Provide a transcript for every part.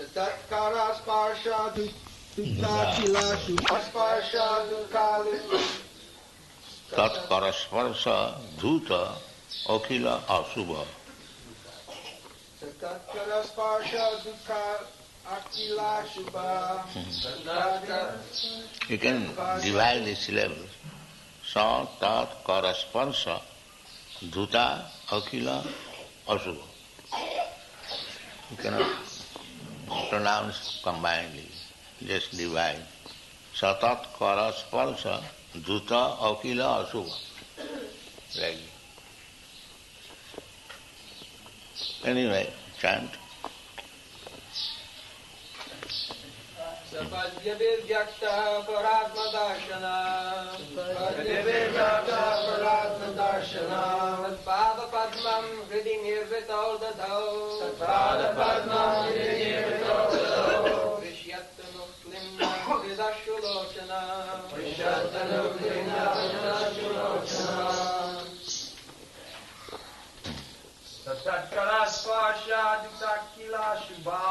Tatkara sparsha dukakila sparsha dukalu. Tatkara sparsha dhuta akila asubha. Tatkara sparsha dukakila shubha. You can divide the syllables. Sa tatkara sparsha dhuta akila asubha. You cannot pronounce combinedly, just divide. Satat kara sparsha dhuta akila asubha. Like anyway, chant. Sapadyavirvyakta paratma darshana. Sapadyavirvyakta paratma darshana. Pada padmam hridi nirvito dadho. Pada padmam hridi nirvito dadho. Vishyattanu klimna vidashulochana. Vishyattanu klimna vidashulochana. Tatkara sparsha dukakila shubha.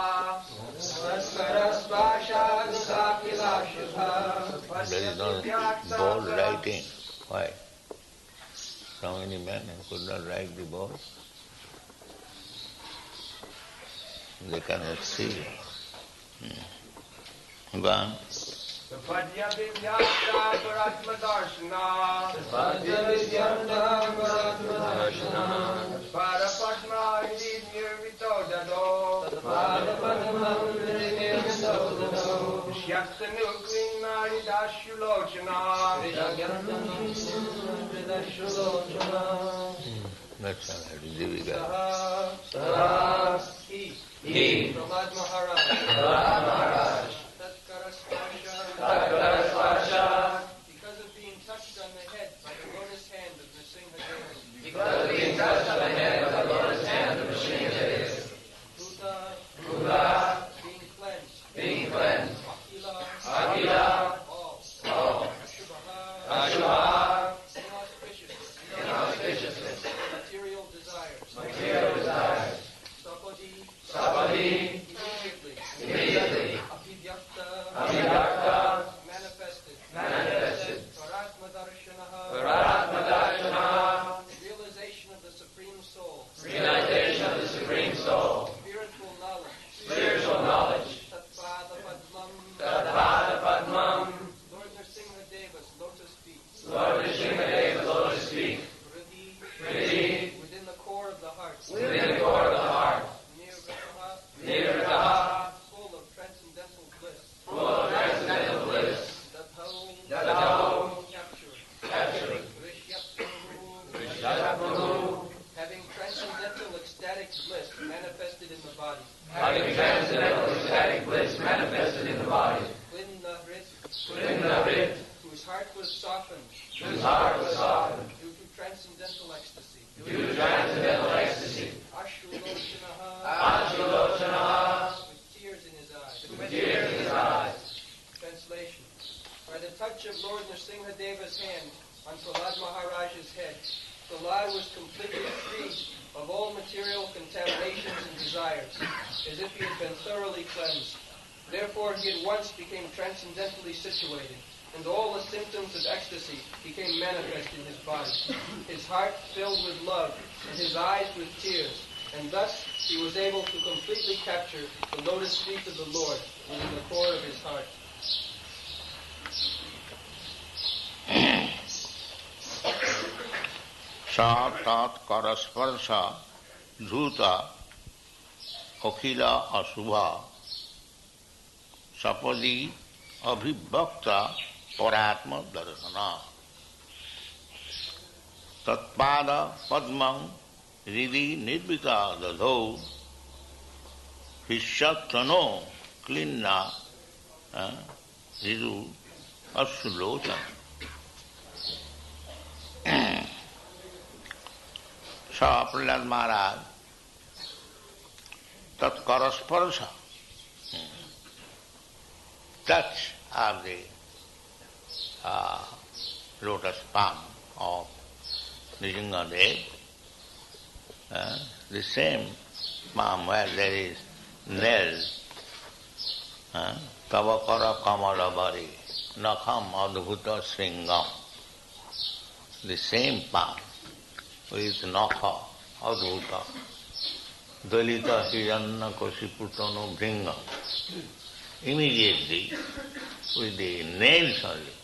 Tatkara sparsha dukakila shubha. There is no bold writing. Why? So many men could not write the board. They cannot see. Go on. Sapadyavivyakta paratma darshana. Sapadyavivyakta paratma darshana. Parapadma hridi nirvito dadho. Parapadma hridi nirvito dadho. Vishyattanu klimna vidashulochana. Vishyattanu klimna vidashulochana. That's all right. Divika. Saha. He. Prahlad Maharaj. Prahlad Maharaj. Tatkara sparsha. Because of being touched on the head by the lotus hand of Nrsimhadeva. Because of being touched on the head by the lotus hand of Nrsimhadeva. Buddha. Being cleansed. Being cleansed. Akila. All. Ashubha. Inauspiciousness. Material desires. Sapadi. Immediately. Abhivyakta. Manifested. Paratma darshana. Realization of the Supreme Soul. Spiritual knowledge. Tatpada padmam. Lord Nrsimhadeva's lotus feet. Hridi. Within the core of the heart. Nirvitaha. Full of transcendental bliss. Dadho. Captured. Vishyatmanu. Having transcendental ecstatic bliss manifested in the body. Klinna. Whose heart was softened. Due to transcendental ecstasy. Ashulochanaha. With tears in his eyes. Translation. By the touch of Lord Nrsimhadeva's hand on Prahlad Maharaj's head, Prahlad was completely freed of all material contaminations and desires, as if he had been thoroughly cleansed. Therefore he at once became transcendentally situated, and all the symptoms of ecstasy became manifest in his body. His heart filled with love, and his eyes with tears, and thus he was able to completely capture the lotus feet of the Lord within the core of his heart. Sa tat kara sparsha dhuta akila asubha sapadi abhibhakta paratma darshana. Tatpada padmam hridi nirvita dadho vishyatmano klinna ridu ashulochana. Sa Prahlad Maharaj tat karaspārsha, touch of the lotus palm of Nrsimhadev, the same palm where there is nail Tavakara Kamalavari Nakham Adhuta Sringam. The same palm with Nakha Adhuta Dalita Hiranna Kosiputano Bringa. Immediately, with the nails only,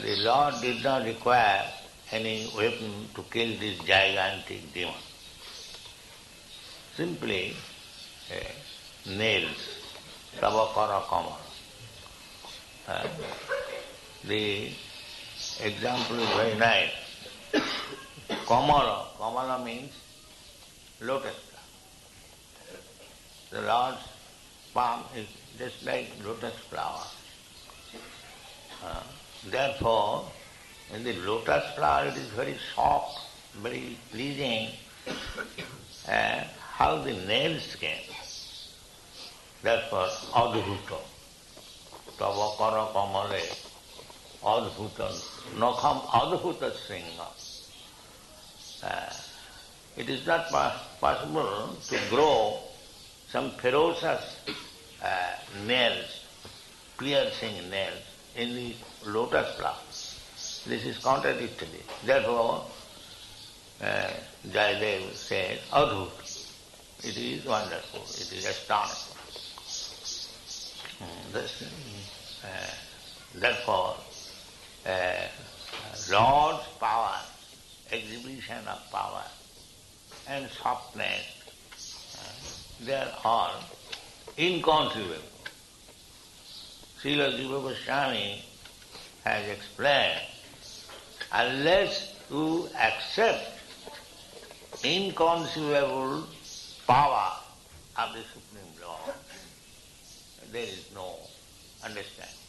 the Lord did not require any weapon to kill this gigantic demon. Simply nails, Tavakara Kamala. The example is very nice. Kamala means lotus flower. The Lord's palm is just like lotus flower. Therefore, in the lotus flower it is very soft, very pleasing. How the nails came. Therefore, Adhuta. Tavakara Kamale Adhuta. Nakham Adhuta Sringa. It is not possible to grow some ferocious nails, piercing nails in the lotus flower. This is contradictory. Therefore, Jayadev says, Adhut. It is wonderful, it is astonishing. Therefore, Lord's power, exhibition of power and softness, they are all inconceivable. Srila Jiva Goswami has explained, unless you accept inconceivable power of the Supreme Lord, there is no understanding.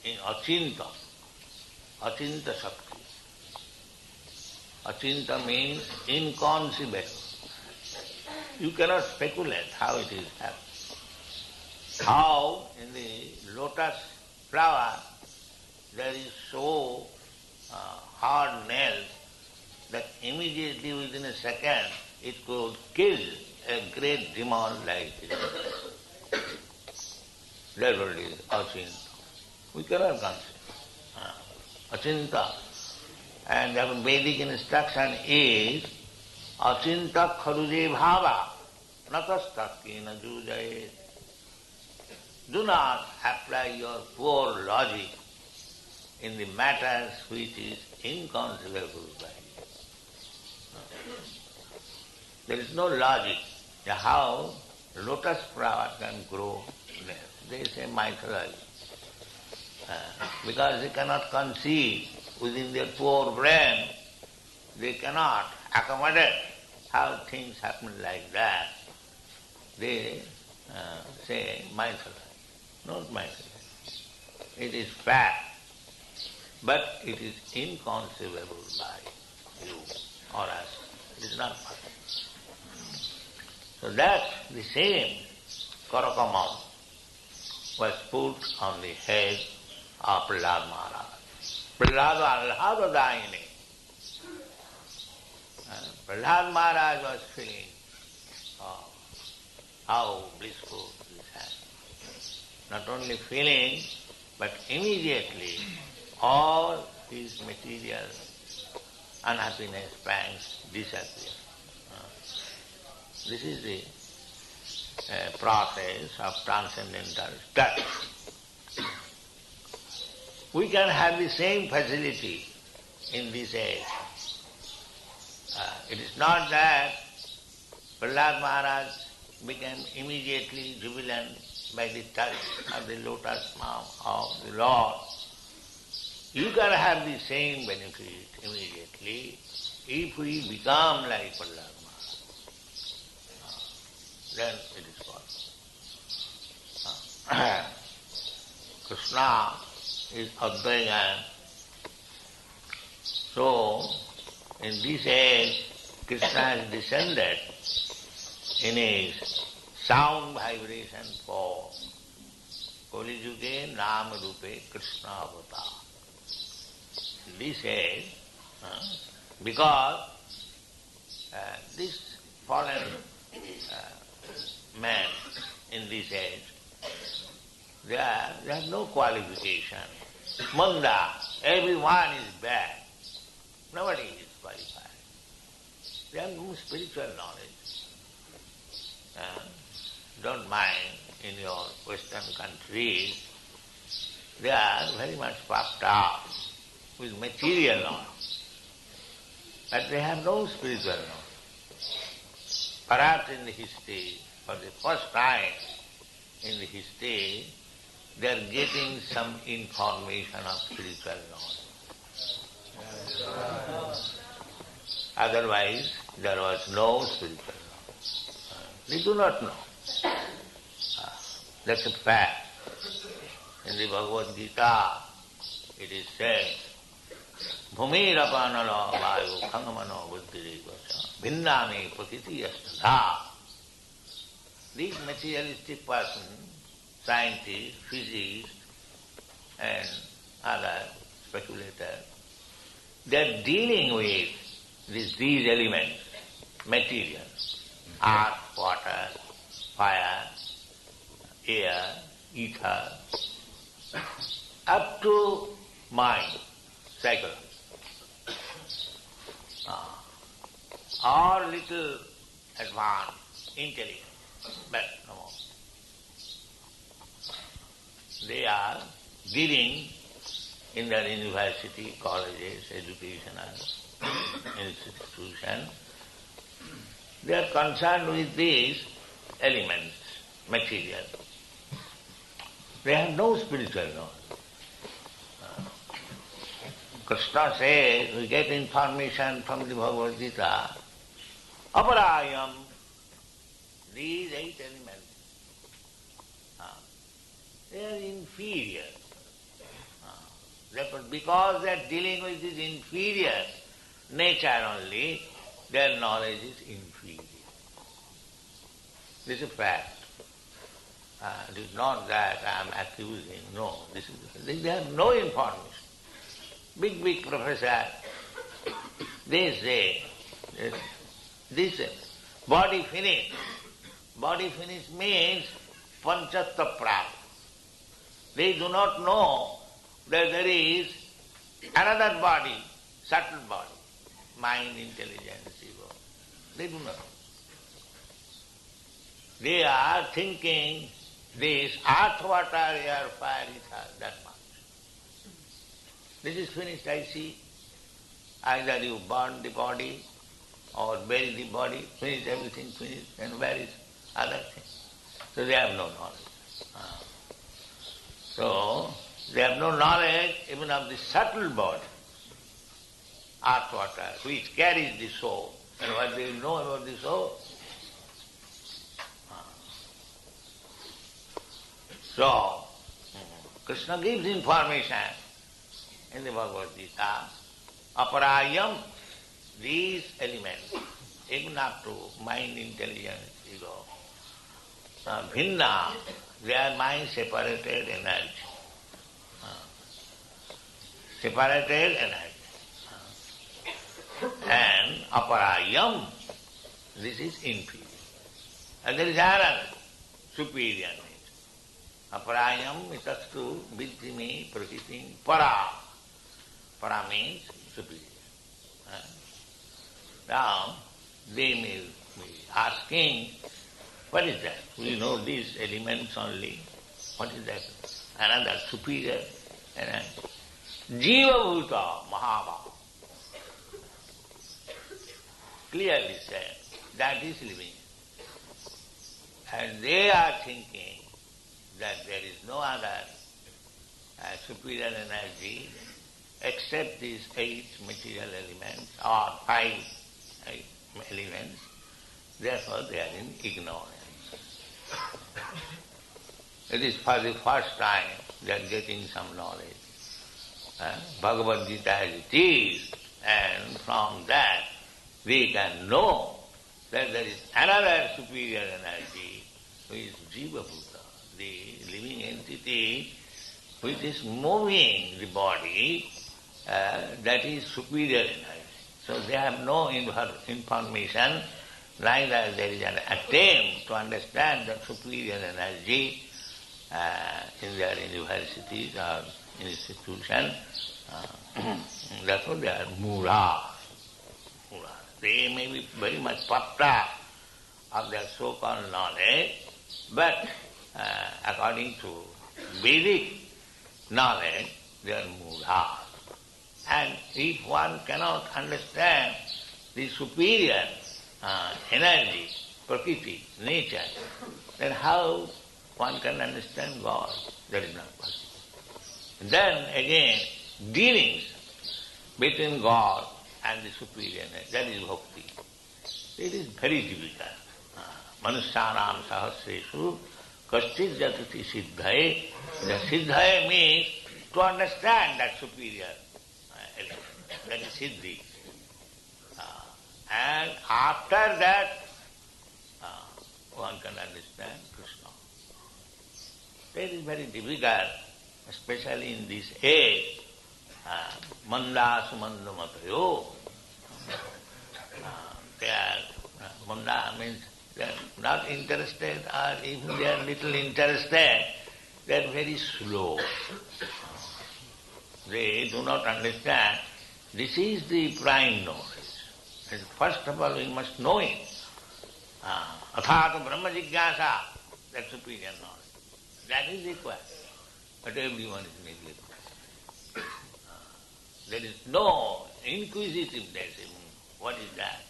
In Achinta Shakti. Achinta means inconceivable. You cannot speculate how it is happening. How in the lotus flower there is so hard nails that immediately within a second it could kill a great demon like this. Therefore it is Achinta. We cannot consider. Achinta. And the Vedic instruction is Achinta kharuje bhava natastakina jujaye. Do not apply your poor logic in the matters which is inconceivable by you. There is no logic how lotus flower can grow there. They say mythology. Because they cannot conceive within their poor brain, they cannot accommodate how things happen like that. They say mythology. Not mythology. It is fact, but it is inconceivable by you or us. It is not possible. So that the same Karakamam was put on the head of Prahlad Maharaj. Prahlad Alhadadayini. Prahlad Maharaj was feeling how blissful this has. Not only feeling, but immediately all his material unhappiness, pangs disappear. This is the process of transcendental touch. We can have the same facility in this age. It is not that Prahlad Maharaj became immediately jubilant by the touch of the lotus palm of the Lord. You can have the same benefit immediately if we become like Prahlad Maharaj. Then it is possible. Krishna is Advaita. So, in this age, Krishna has descended in his sound vibration form. Kali Yuge Nam Rupe Krishna Avatar. In this age, because this fallen man in this age, they have no qualification. Manda, everyone is bad. Nobody is qualified. They have no spiritual knowledge. Don't mind, in your Western countries, they are very much puffed up with material knowledge. But they have no spiritual knowledge. Perhaps in the history, for the first time in the history, they are getting some information of spiritual knowledge. Otherwise, there was no spiritual knowledge. They do not know. That's a fact. In the Bhagavad Gita, it is said, Bhumirapānalo vāyu khangamano buddhirīvaca bhinnāni prakriti yastadha. These materialistic persons, scientists, physicists, and other speculators, they are dealing with these elements, material, earth, water, fire, air, ether, up to mind, psychology. Or little advanced intelligence, but no more. They are dealing in their university, colleges, educational institutions. They are concerned with these elements, material. They have no spiritual knowledge. Krishna says, we get information from the Bhagavad Gita, aparayam, these 8 elements, they are inferior. Therefore, because they are dealing with this inferior nature only, their knowledge is inferior. This is a fact. It is not that I am accusing, no. They have no information. Big professor, they say, this body finish. Body finish means panchattaprāp. They do not know that there is another body, subtle body, mind, intelligence, ego. They do not know. They are thinking this earth, water, air, fire, ether, that much. This is finished, I see. Either you burn the body or bury the body, finish everything, finished, and where is other thing? So they have no knowledge. So they have no knowledge even of the subtle body, earth, water, which carries the soul. And what they know about the soul? So, Krishna gives information in the Bhagavad Gita, aparayam, these elements, even up to mind, intelligence, ego, bhinna, they are mind-separated energy. Separated energy. And aparayam, this is inferior. And there is another superior nature. Aparayam itastu viddhime prakritim para. Para means superior. Now, they may be asking, what is that? We know these elements only. What is that? Another superior energy. Jiva bhuta mahabhava. Clearly said, that is living. And they are thinking that there is no other superior energy except these 8 material elements or 5 elements. Therefore they are in ignorance. It is for the first time they are getting some knowledge. Bhagavad Gita as it is, and from that we can know that there is another superior energy which is Jiva Bhuta, the living entity which is moving the body, that is superior energy. So they have no information neither there is an attempt to understand the superior energy in their universities or institutions. Therefore they are muras. They may be very much puffed up of their so-called knowledge, but according to Vedic knowledge, they are muras. And if one cannot understand the superior energy, prakriti, nature, then how one can understand God? That is not possible. Then again, dealings between God and the superior nature, that is bhakti. It is very difficult. Manusyanam sahasreshu kaschit jatati siddhaye. The siddhaye means to understand that superior element, that is siddhi. And after that, one can understand Krishna. That is very difficult, especially in this age. Manda sumanda matayo. Manda means they are not interested, or even they are little interested, they are very slow. They do not understand. This is the prime knowledge. And first of all, we must know it. Athāta brahma jigyāsa, that superior knowledge. That is required. But everyone is neglected. There is no inquisitiveness in what is that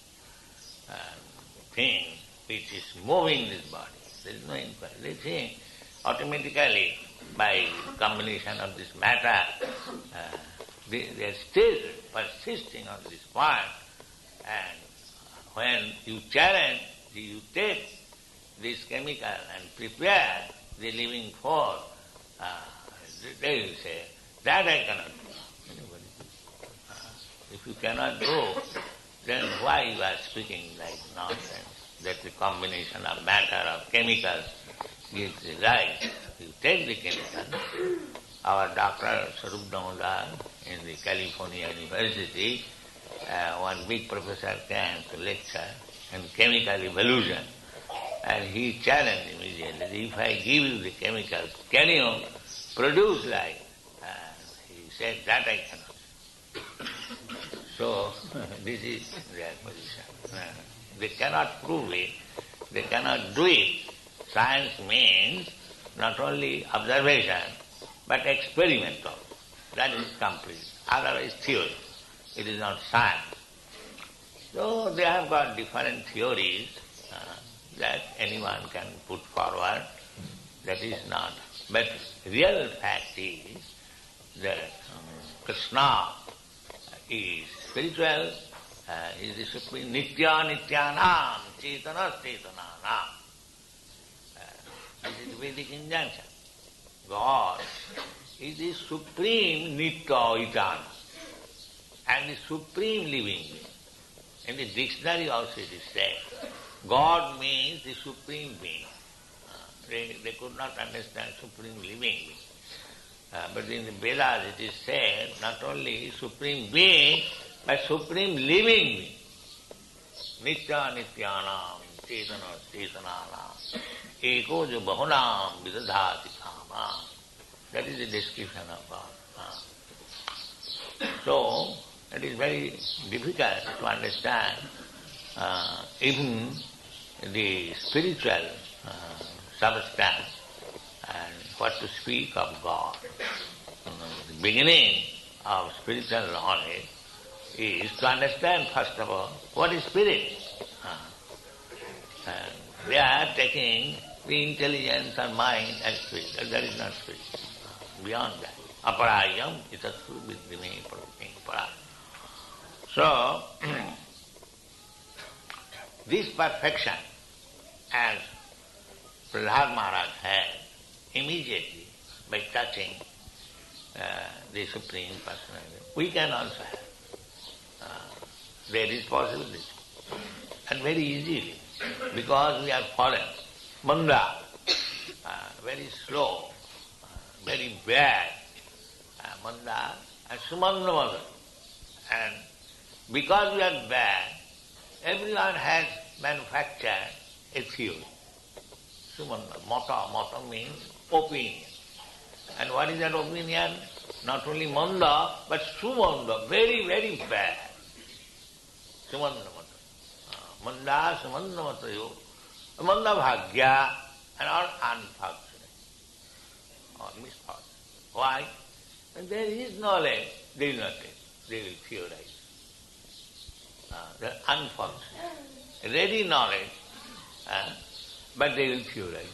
thing which is moving this body. There is no inquiry. They think automatically by combination of this matter, they are still persisting on this point. And when you challenge, you take this chemical and prepare the living force, they will say, that I cannot do. If you cannot do, then why you are speaking like nonsense? That the combination of matter, of chemicals gives the life. You take the chemical. Our Dr. Sarup Damodar in the California University, one big professor came to lecture on chemical evolution, and he challenged immediately, if I give you the chemicals, can you produce life? He said, that I cannot. So, this is their position. They cannot prove it, they cannot do it. Science means not only observation, but experimental. That is complete. Otherwise theory. It is not science. So they have got different theories that anyone can put forward. That is not. But real fact is that Krishna is spiritual, is the supreme nitya nityanam, cetana cetananam. This is Vedic injunction. God is the supreme nitya etana and the supreme living being. In the dictionary also it is said, God means the supreme being. They could not understand supreme living being. But in the Vedas it is said, not only supreme being, but supreme living being. Nitya nityanam, cetana cetananam, eko jo bahunam vidadhati kama. That is the description of God. So, it is very difficult to understand even the spiritual substance and what to speak of God. The beginning of spiritual knowledge is to understand first of all what is spirit. They are taking the intelligence and mind as spirit. That is not spirit. Beyond that. Aparayam itatsu viddhime parayam. So, this perfection, as Prahlad Maharaj had, immediately by touching the Supreme Personality, we can also have. There is possibility. And very easily, because we are fallen. Manda, very slow, very bad. Manda and Sumanda. And because we are bad, everyone has manufacture a theory. Sumanda, mata means opinion. And what is that opinion? Not only manda, but sumanda, very, very bad. Sumanda mata. Manda, sumanda mata yo. Manda bhagya, and all unfortunate, or misfortune. Why? When there is knowledge, they will not take. They will theorize. They are unfortunate. Ready knowledge, but they will theorize.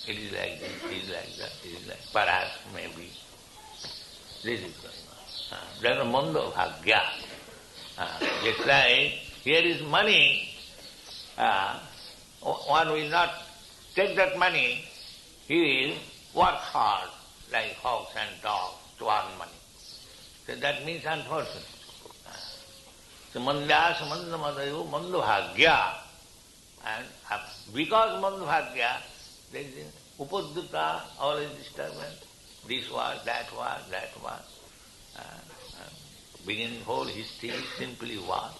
It is like this, it is like that, it is like perhaps, maybe. This is going on. There is manda bhagya. Just like here is money, one will not take that money, he will work hard like hogs and dogs to earn money. So that means unfortunate. So manda madayo manda bhagya. And because manda bhagya, there is upadduta, always disturbance. This was, that was, that was. Beginning whole history simply was.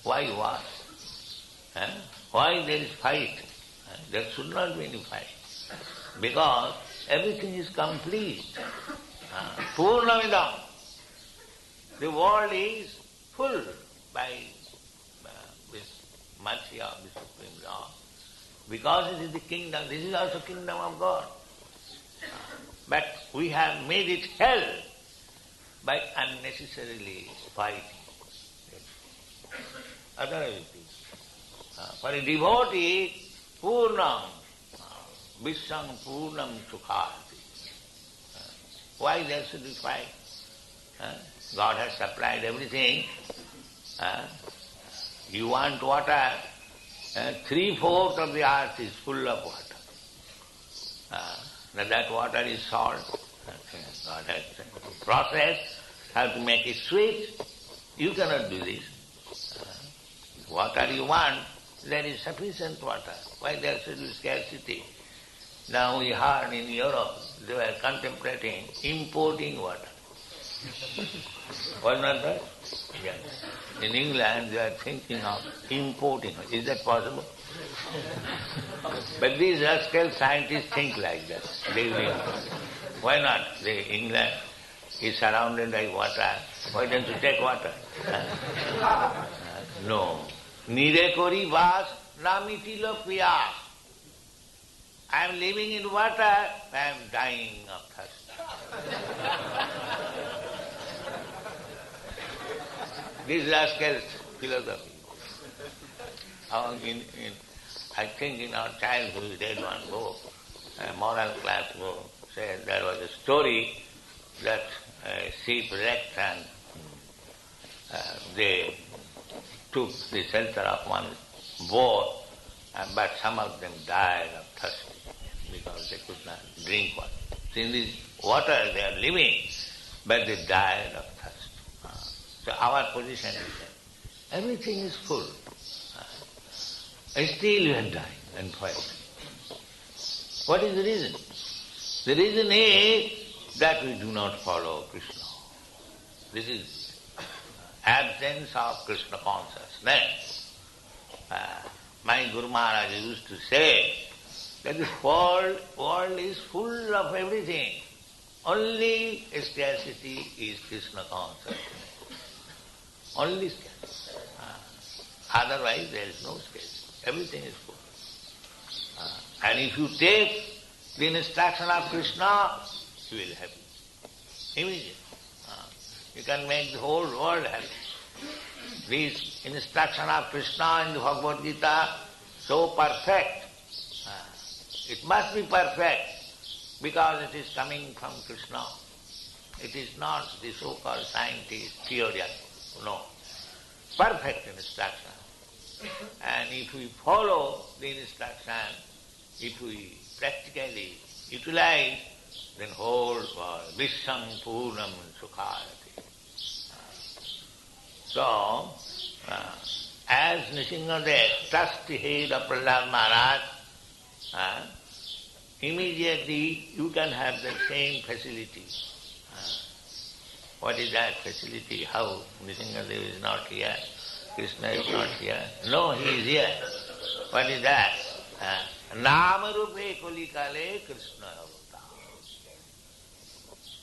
Why was? Why there is fight? There should not be any fight. Because everything is complete. Purnamidam. The world is full by this mercy of the Supreme Lord. Because it is the kingdom, this is also kingdom of God. But we have made it hell by unnecessarily fighting. Otherwise it is. For a devotee, Purnam, Vishang Purnam Sukhati. Why there should be fight? God has supplied everything. You want water, 3/4 of the earth is full of water. That water is salt. God has processed how to make it sweet. You cannot do this. Water you want, there is sufficient water. Why there should be scarcity? Now we heard in Europe, they were contemplating importing water. Was not that? Yes. In England, they are thinking of importing. Is that possible? But these rascal scientists think like that. They will. Why not? England is surrounded by water. Why don't you take water? No. Nire kori vas namitilo piyas. I am living in water, I am dying of thirst. This rascal's philosophy. I think in our childhood we read one book, a moral class book, said there was a story that a ship wrecked and they took the shelter of one boat, but some of them died of thirst because they could not drink water. So in this water they are living, but they died of thirst. So our position is that everything is full. And still you are dying and fighting. What is the reason? The reason is that we do not follow Krishna. This is absence of Krishna consciousness. My Guru Maharaj used to say that this world is full of everything. Only scarcity is Krishna consciousness. Only scarcity. Otherwise there is no scarcity. Everything is full. And if you take the instruction of Krishna, you will happy. Immediately. You can make the whole world happy. This instruction of Krishna in the Bhagavad Gita, so perfect. It must be perfect because it is coming from Krishna. It is not the so-called scientist theory. No. Perfect instruction. And if we follow the instruction, if we practically utilize, then whole world, Vishang Purnam Sukhayati. So, as Nrsimhadev touched the head of Prahlad Maharaj, immediately you can have the same facility. What is that facility? How? Nrsimhadev is not here. Krishna is not here. No, he is here. What is that? Nama rupe kulikale Krishna avata.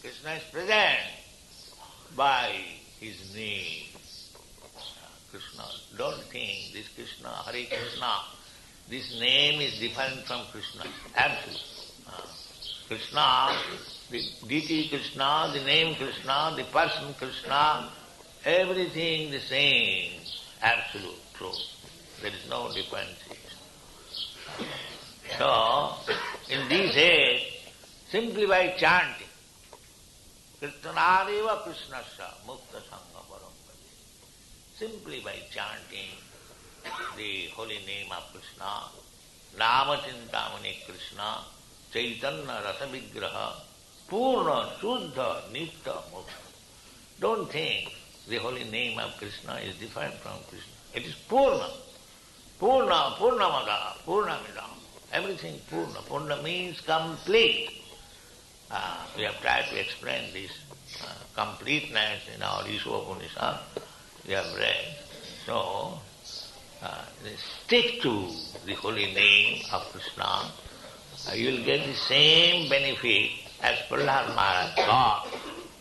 Krishna is present by his name. Krishna. Don't think this Krishna, Hare Kṛṣṇa, this name is different from Krishna. Absolutely. Krishna, the deity Krishna, the name Krishna, the person Krishna, everything the same, absolute truth. There is no differentiation. So, in this age, simply by chanting, Kirtanadeva Krishnasya Mukta Sangha Parampati, simply by chanting the holy name of Krishna, Nama Chintamani Krishna, Chaitanya Rasa Vigraha, Purna, Shuddha, Nitya, Mukta. Don't think the holy name of Krishna is different from Krishna. It is Purna. Purna, Purnamada, Purnamidam. Everything Purna. Purna means complete. We have tried to explain this completeness in our Ishopanishad. We have read. So, stick to the holy name of Krishna. You will get the same benefit as Prahlad Maharaj got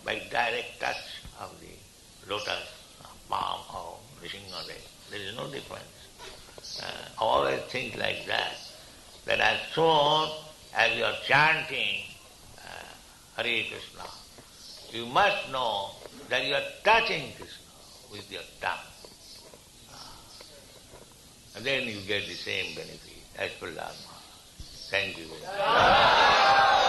by direct touch of the lotus palm of Nrsimhadev. There is no difference. Always think like that. That as soon as you are chanting Hare Kṛṣṇa, you must know that you are touching Krishna with your tongue. And then you get the same benefit as Prahlad Maharaj. Thank you very much.